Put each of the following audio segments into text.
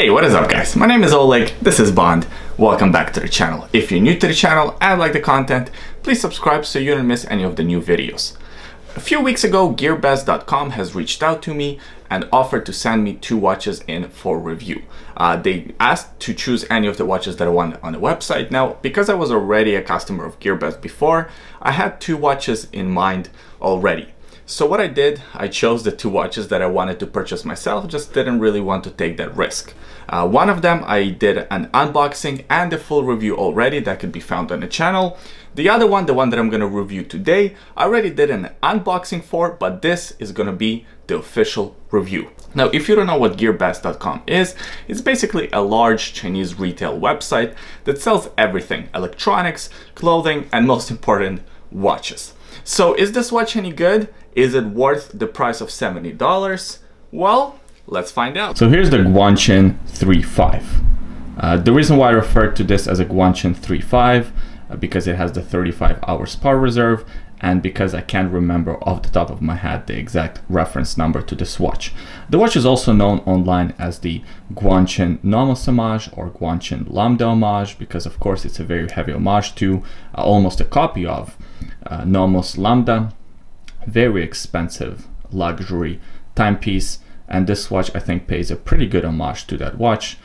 Hey, what is up guys? My name is Oleg, this is Bond. Welcome back to the channel. If you're new to the channel and like the content, please subscribe so you don't miss any of the new videos. A few weeks ago, Gearbest.com has reached out to me and offered to send me 2 watches in for review. They asked to choose any of the watches that I want on the website. Now, because I was already a customer of Gearbest before, I had 2 watches in mind already. So what I did, I chose the 2 watches that I wanted to purchase myself, just didn't really want to take that risk. One of them I did an unboxing and a full review already that could be found on the channel. The other one, the one that I'm going to review today, I already did an unboxing for, but this is going to be the official review. Now, if you don't know what Gearbest.com is, it's basically a large Chinese retail website that sells everything: electronics, clothing, and most important, watches. So is this watch any good? Is it worth the price of $70? Well, let's find out. So here's the Guanqin 3.5. The reason why I refer to this as a Guanqin 3.5 because it has the 35 hours power reserve, and because I can't remember off the top of my head the exact reference number to this watch. The watch is also known online as the Guanqin Nomos Homage or Guanqin Lambda Homage, because of course it's a very heavy homage to almost a copy of Nomos Lambda. Very expensive luxury timepiece, and this watch I think pays a pretty good homage to that watch.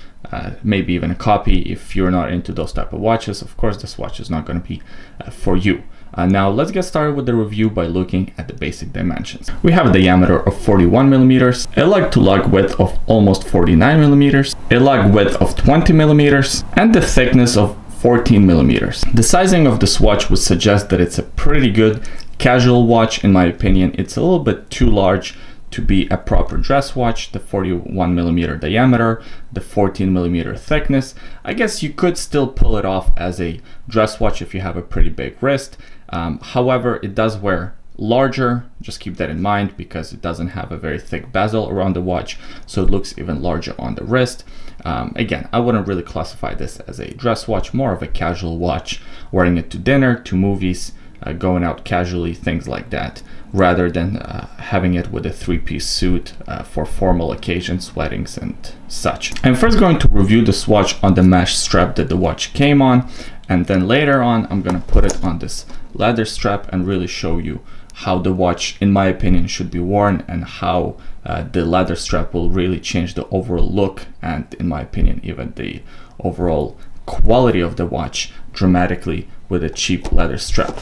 Maybe even a copy if you're not into those type of watches. Of course this watch is not going to be for you. Now let's get started with the review by looking at the basic dimensions. We have a diameter of 41 millimeters, a lug to lug width of almost 49 millimeters, a lug width of 20 millimeters, and the thickness of 14 millimeters. The sizing of this watch would suggest that it's a pretty good casual watch. In my opinion, it's a little bit too large to be a proper dress watch. The 41 millimeter diameter, the 14 millimeter thickness. I guess you could still pull it off as a dress watch if you have a pretty big wrist. However, it does wear larger. Just keep that in mind because it doesn't have a very thick bezel around the watch, so it looks even larger on the wrist. Again, I wouldn't really classify this as a dress watch, more of a casual watch, wearing it to dinner, to movies, going out casually, things like that, rather than having it with a 3-piece suit for formal occasions, weddings and such. I'm first going to review this watch on the mesh strap that the watch came on, and then later on I'm going to put it on this leather strap and really show you how the watch, in my opinion, should be worn, and how the leather strap will really change the overall look and, in my opinion, even the overall quality of the watch dramatically with a cheap leather strap.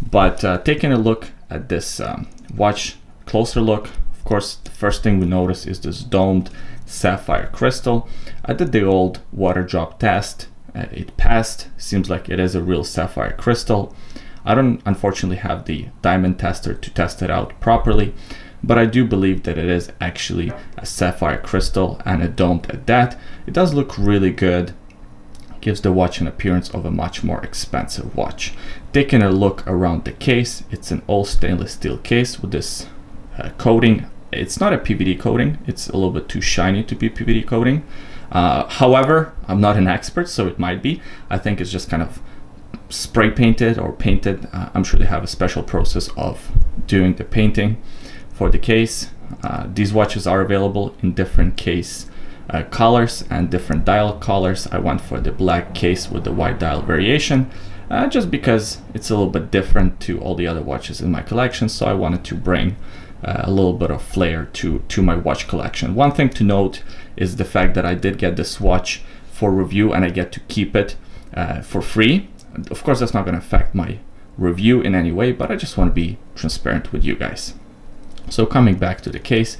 But taking a look at this watch, closer look, of course the first thing we notice is this domed sapphire crystal. I did the old water drop test, it passed. Seems like it is a real sapphire crystal. I don't unfortunately have the diamond tester to test it out properly, but I do believe that it is actually a sapphire crystal, and a domed at that. It does look really good. Gives the watch an appearance of a much more expensive watch. Taking a look around the case, it's an all stainless steel case with this coating. It's not a PVD coating, it's a little bit too shiny to be PVD coating. However, I'm not an expert, so it might be. I think it's just kind of spray painted or painted. I'm sure they have a special process of doing the painting for the case. These watches are available in different case colors and different dial colors. I went for the black case with the white dial variation, just because it's a little bit different to all the other watches in my collection, so I wanted to bring a little bit of flair to my watch collection. One thing to note is the fact that I did get this watch for review and I get to keep it for free. Of course, that's not going to affect my review in any way, but I just want to be transparent with you guys. So coming back to the case,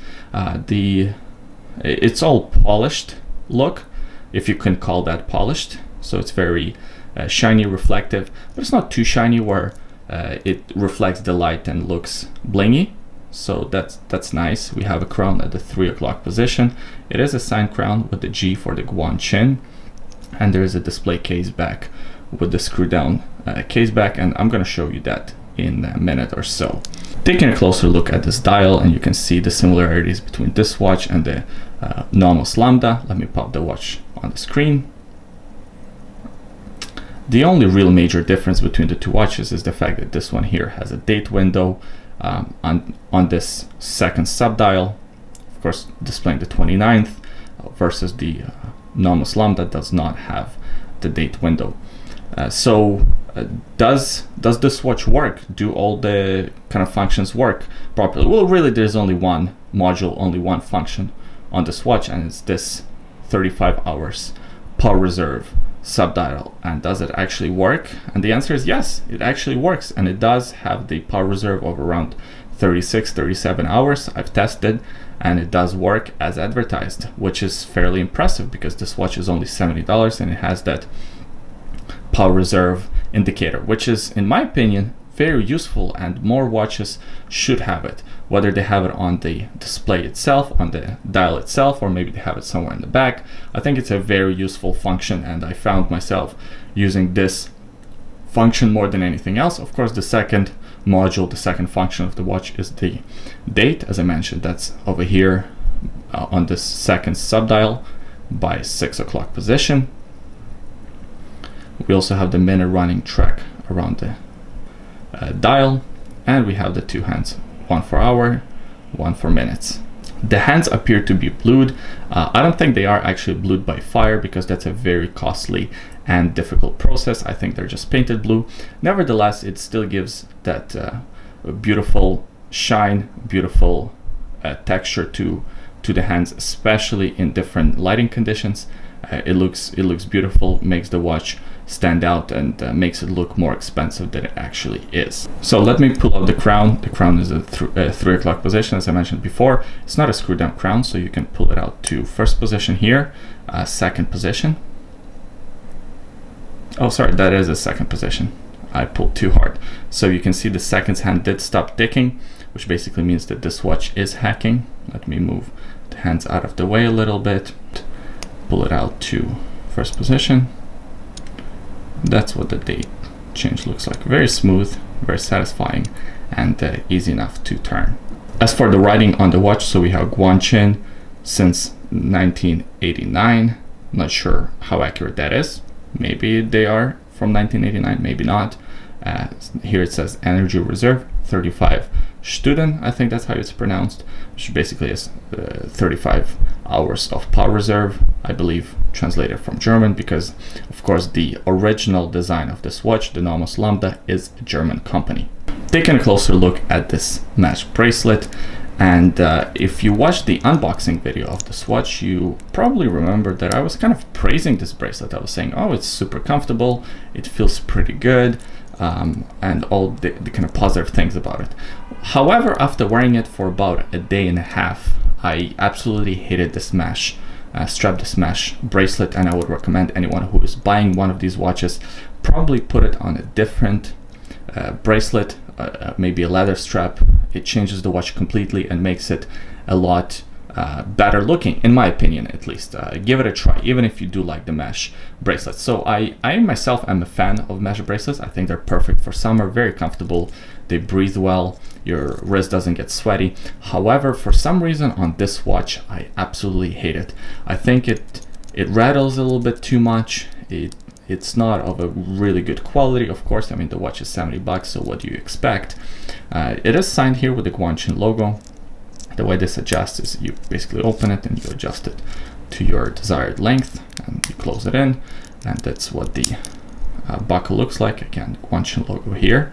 it's all polished look, if you can call that polished. So it's very shiny, reflective, but it's not too shiny where it reflects the light and looks blingy. So that's nice. We have a crown at the 3 o'clock position. It is a signed crown with the G for the Guanqin, and there is a display case back with the screw down case back, and I'm going to show you that in a minute or so. Taking a closer look at this dial, and you can see the similarities between this watch and the Nomos Lambda. Let me pop the watch on the screen. The only real major difference between the 2 watches is the fact that this one here has a date window on this second subdial, of course displaying the 29th, versus the Nomos Lambda does not have the date window. Does this watch work? Do all the kind of functions work properly? Well, really, there's only one module, only one function on this watch, and it's this 35 hours power reserve subdial. And does it actually work? And the answer is yes, it actually works, and it does have the power reserve of around 36-37 hours. I've tested, and it does work as advertised, which is fairly impressive because this watch is only $70 and it has that power reserve indicator, which is, in my opinion, very useful, and more watches should have it, whether they have it on the display itself, on the dial itself, or maybe they have it somewhere in the back. I think it's a very useful function, and I found myself using this function more than anything else. Of course, the second module, the second function of the watch is the date. As I mentioned, that's over here on this second subdial by 6 o'clock position. We also have the minute running track around the dial, and we have the two hands, one for hour, one for minutes. The hands appear to be blued. I don't think they are actually blued by fire, because that's a very costly and difficult process. I think they're just painted blue. Nevertheless, it still gives that beautiful shine, beautiful texture to the hands, especially in different lighting conditions. It looks beautiful, makes the watch stand out, and makes it look more expensive than it actually is. So let me pull out the crown. The crown is a 3 o'clock position, as I mentioned before. It's not a screw down crown, so you can pull it out to first position here, second position. Oh, sorry, that is a second position. I pulled too hard. So you can see the seconds hand did stop ticking, which basically means that this watch is hacking. Let me move the hands out of the way a little bit. Pull it out to first position. That's what the date change looks like. Very smooth, very satisfying, and easy enough to turn. As for the writing on the watch, so we have Guanqin since 1989. Not sure how accurate that is. Maybe they are from 1989, maybe not. Here it says energy reserve 35 Stunden, I think that's how it's pronounced, which basically is 35 hours of power reserve, I believe, translated from German, because of course the original design of this watch, the Nomos Lambda, is a German company. Taking a closer look at this mesh bracelet, and if you watched the unboxing video of this watch, you probably remember that I was kind of praising this bracelet. I was saying, oh, it's super comfortable, it feels pretty good, and all the kind of positive things about it. However, after wearing it for about a day and a half, I absolutely hated this mesh strap, this mesh bracelet, and I would recommend anyone who is buying one of these watches probably put it on a different bracelet, maybe a leather strap. It changes the watch completely and makes it a lot better looking, in my opinion, at least. Give it a try, even if you do like the mesh bracelets. So I myself am a fan of mesh bracelets. I think they're perfect for summer, very comfortable, they breathe well, your wrist doesn't get sweaty. However, for some reason on this watch, I absolutely hate it. I think it rattles a little bit too much. It's not of a really good quality. Of course, I mean, the watch is $70, so what do you expect? It is signed here with the Guanqin logo. The way this adjusts is you basically open it and you adjust it to your desired length, and you close it in, and that's what the buckle looks like. Again, Guanqin logo here,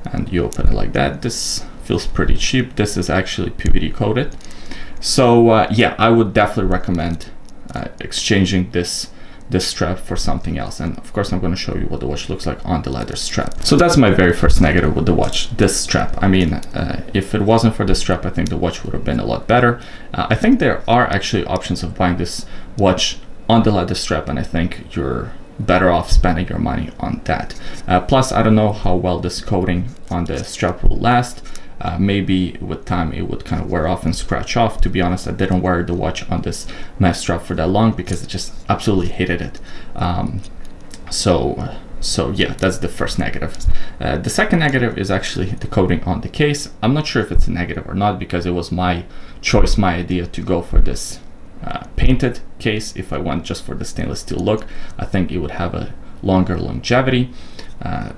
and you open it like that. This feels pretty cheap. This is actually PVD coated. So yeah, I would definitely recommend exchanging this strap for something else, and of course I'm going to show you what the watch looks like on the leather strap. So that's my very first negative with the watch, this strap. I mean, if it wasn't for this strap, I think the watch would have been a lot better. I think there are actually options of buying this watch on the leather strap, and I think you're better off spending your money on that. Plus, I don't know how well this coating on the strap will last. Maybe with time it would kind of wear off and scratch off. To be honest, I didn't wear the watch on this mesh strap for that long because I just absolutely hated it. So yeah, that's the first negative. The second negative is actually the coating on the case. I'm not sure if it's a negative or not, because it was my choice, my idea to go for this painted case. If I went just for the stainless steel look, I think it would have a longer longevity.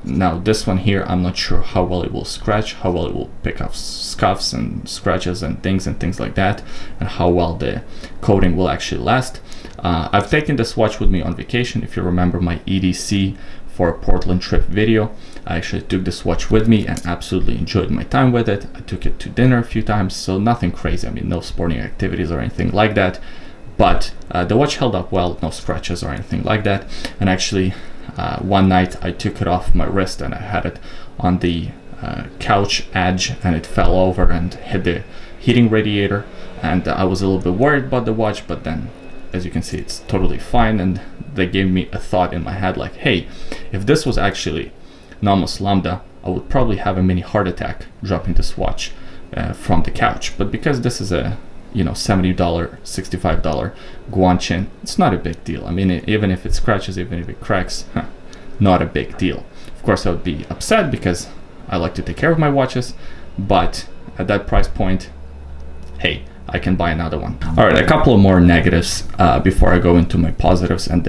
Now this one here, I'm not sure how well it will scratch, how well it will pick up scuffs and scratches and things like that, and how well the coating will actually last. I've taken this watch with me on vacation. If you remember my EDC for a Portland trip video, I actually took this watch with me and absolutely enjoyed my time with it. I took it to dinner a few times, so nothing crazy. I mean, no sporting activities or anything like that. But the watch held up well, no scratches or anything like that. And actually, one night I took it off my wrist and I had it on the couch edge, and it fell over and hit the heating radiator. And I was a little bit worried about the watch, but then, as you can see, it's totally fine. And they gave me a thought in my head like, hey, if this was actually Nomos Lambda, I would probably have a mini heart attack dropping this watch from the couch. But because this is a $70, $65 Guanqin, it's not a big deal. I mean, even if it scratches, even if it cracks, not a big deal. Of course, I would be upset because I like to take care of my watches, but at that price point, hey, I can buy another one. All right, a couple of more negatives before I go into my positives and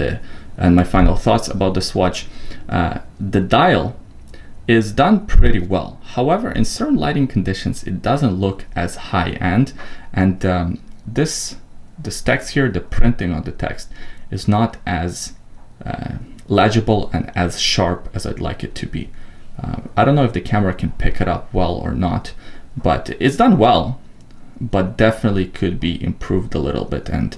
my final thoughts about this watch. The dial is done pretty well. However, in certain lighting conditions, it doesn't look as high-end, and this text here, the printing on the text, is not as legible and as sharp as I'd like it to be. I don't know if the camera can pick it up well or not, but it's done well, but definitely could be improved a little bit and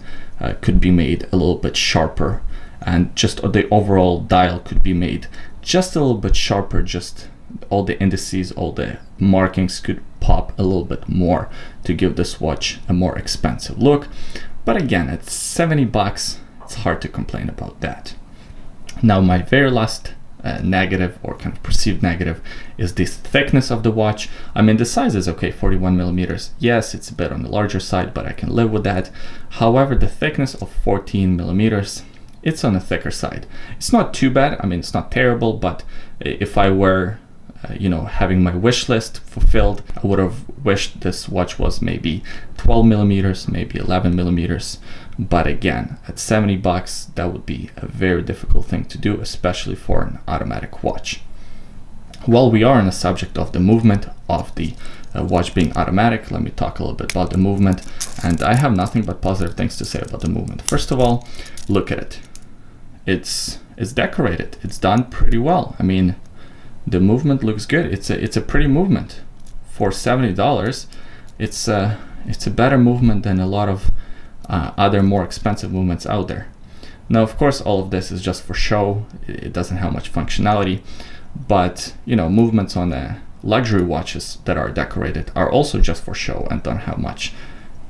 could be made a little bit sharper, and just the overall dial could be made just a little bit sharper. Just all the indices, all the markings could pop a little bit more to give this watch a more expensive look. But again, at 70 bucks, it's hard to complain about that. Now, my very last negative, or kind of perceived negative, is this thickness of the watch. I mean, the size is okay, 41 millimeters. Yes, it's a bit on the larger side, but I can live with that. However, the thickness of 14 millimeters, it's on the thicker side. It's not too bad. I mean, it's not terrible, but if I were having my wish list fulfilled, I would have wished this watch was maybe 12 millimeters, maybe 11 millimeters. But again, at 70 bucks, that would be a very difficult thing to do, especially for an automatic watch. While we are on the subject of the movement of the watch being automatic, let me talk a little bit about the movement. And I have nothing but positive things to say about the movement. First of all, look at it. It's decorated. It's done pretty well. I mean, the movement looks good. It's a pretty movement for $70. It's a better movement than a lot of other more expensive movements out there. Now, of course, all of this is just for show. It doesn't have much functionality, but movements on the luxury watches that are decorated are also just for show and don't have much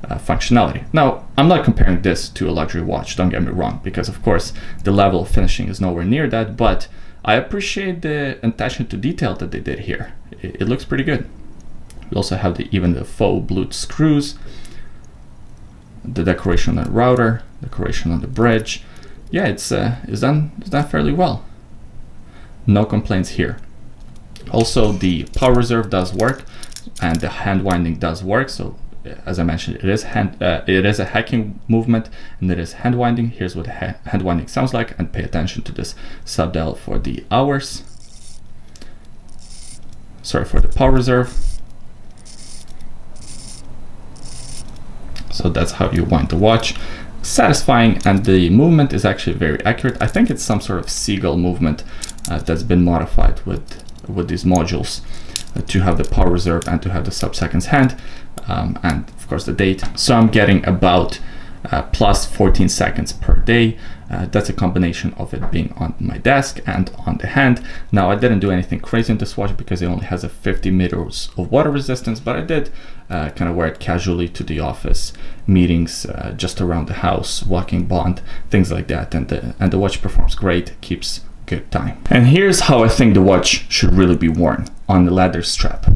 functionality. Now, I'm not comparing this to a luxury watch, don't get me wrong, because of course the level of finishing is nowhere near that, but I appreciate the attention to detail that they did here. It looks pretty good. We also have even the faux blued screws, the decoration on the router, decoration on the bridge. Yeah, it's done fairly well. No complaints here. Also, the power reserve does work, and the hand winding does work. So, as I mentioned, it is a hacking movement, and it is hand winding. Here's what hand winding sounds like, and pay attention to this sub dial for the hours. Sorry, for the power reserve. So that's how you wind the watch. Satisfying, and the movement is actually very accurate. I think it's some sort of Seagull movement that's been modified with these modules to have the power reserve and to have the sub-seconds hand, and of course the date. So I'm getting about plus 14 seconds per day. That's a combination of it being on my desk and on the hand. Now, I didn't do anything crazy in this watch because it only has a 50 meters of water resistance, but I did kind of wear it casually to the office, meetings, just around the house, walking bond, things like that. And the watch performs great, keeps good time. And here's how I think the watch should really be worn: on the leather strap.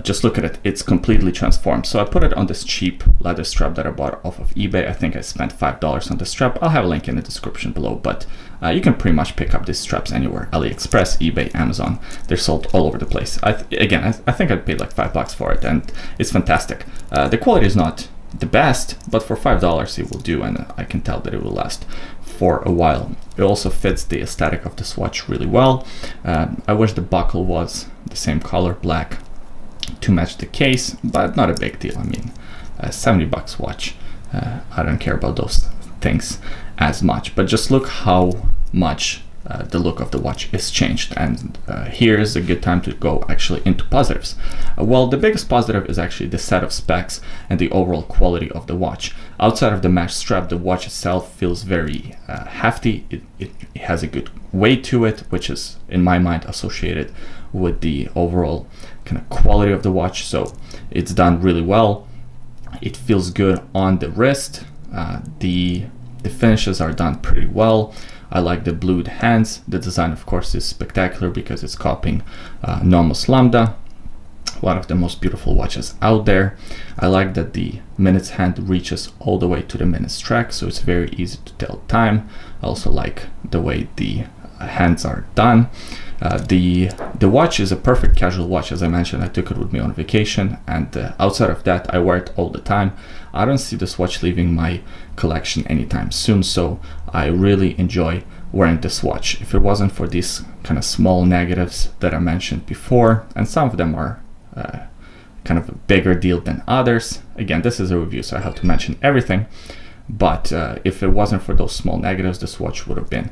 Just look at it, it's completely transformed. So I put it on this cheap leather strap that I bought off of eBay. I think I spent $5 on the strap. I'll have a link in the description below, but you can pretty much pick up these straps anywhere. AliExpress, eBay, Amazon, they're sold all over the place. I think I paid like $5 for it, and it's fantastic. The quality is not the best, but for $5 it will do, and I can tell that it will last for a while. It also fits the aesthetic of this watch really well. I wish the buckle was the same color, black, to match the case, but not a big deal. I mean, a $70 watch, I don't care about those things. as much, but just look how much the look of the watch is changed. And here is a good time to go actually into positives. Well, the biggest positive is actually the set of specs and the overall quality of the watch. Outside of the mesh strap, the watch itself feels very hefty. It has a good weight to it, which is in my mind associated with the overall kind of quality of the watch. So it's done really well. It feels good on the wrist. The finishes are done pretty well. I like the blued hands. The design, of course, is spectacular because it's copying Nomos Lambda, one of the most beautiful watches out there. I like that the minutes hand reaches all the way to the minutes track, so it's very easy to tell time. I also like the way the hands are done. The watch is a perfect casual watch. As I mentioned, I took it with me on vacation, and outside of that, I wear it all the time. I don't see this watch leaving my collection anytime soon, so I really enjoy wearing this watch. If it wasn't for these kind of small negatives that I mentioned before, and some of them are kind of a bigger deal than others. Again, this is a review, so I have to mention everything, but if it wasn't for those small negatives, this watch would have been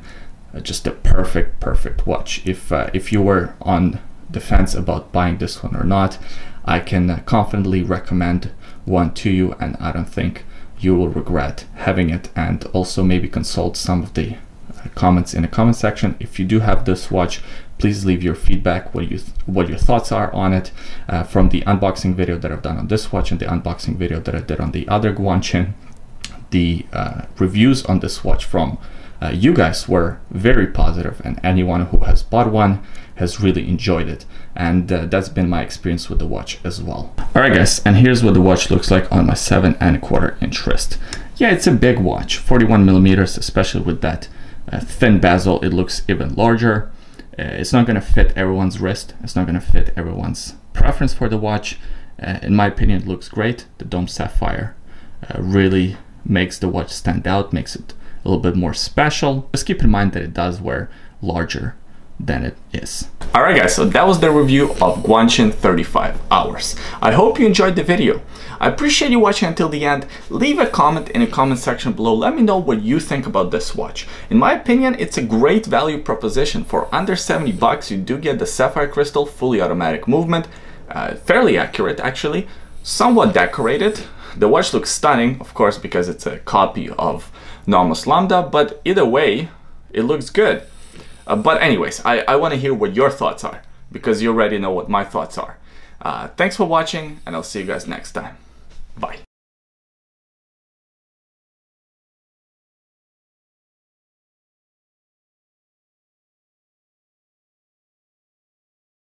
just a perfect watch. If you were on the fence about buying this one or not, I can confidently recommend one to you, and I don't think you will regret having it. And also maybe consult some of the comments in the comment section. If you do have this watch, please leave your feedback, what your thoughts are on it, from the unboxing video that I've done on this watch and the unboxing video that I did on the other Guanqin. The reviews on this watch from you guys were very positive, and anyone who has bought one has really enjoyed it, and that's been my experience with the watch as well. Alright guys, and here's what the watch looks like on my 7¼ inch wrist. Yeah, it's a big watch, 41 millimeters, especially with that thin bezel. It looks even larger. It's not going to fit everyone's wrist. It's not going to fit everyone's preference for the watch. In my opinion, it looks great. The dome sapphire really makes the watch stand out, makes it a little bit more special. Just keep in mind that it does wear larger than it is. Alright guys, so that was the review of Guanqin 35 hours. I hope you enjoyed the video. I appreciate you watching until the end. Leave a comment in the comment section below. Let me know what you think about this watch. In my opinion, it's a great value proposition. For under 70 bucks, you do get the sapphire crystal, fully automatic movement, fairly accurate actually, somewhat decorated. The watch looks stunning, of course, because it's a copy of Nomos Lambda, but either way, it looks good. But anyways, I want to hear what your thoughts are, because you already know what my thoughts are. Thanks for watching, and I'll see you guys next time. Bye.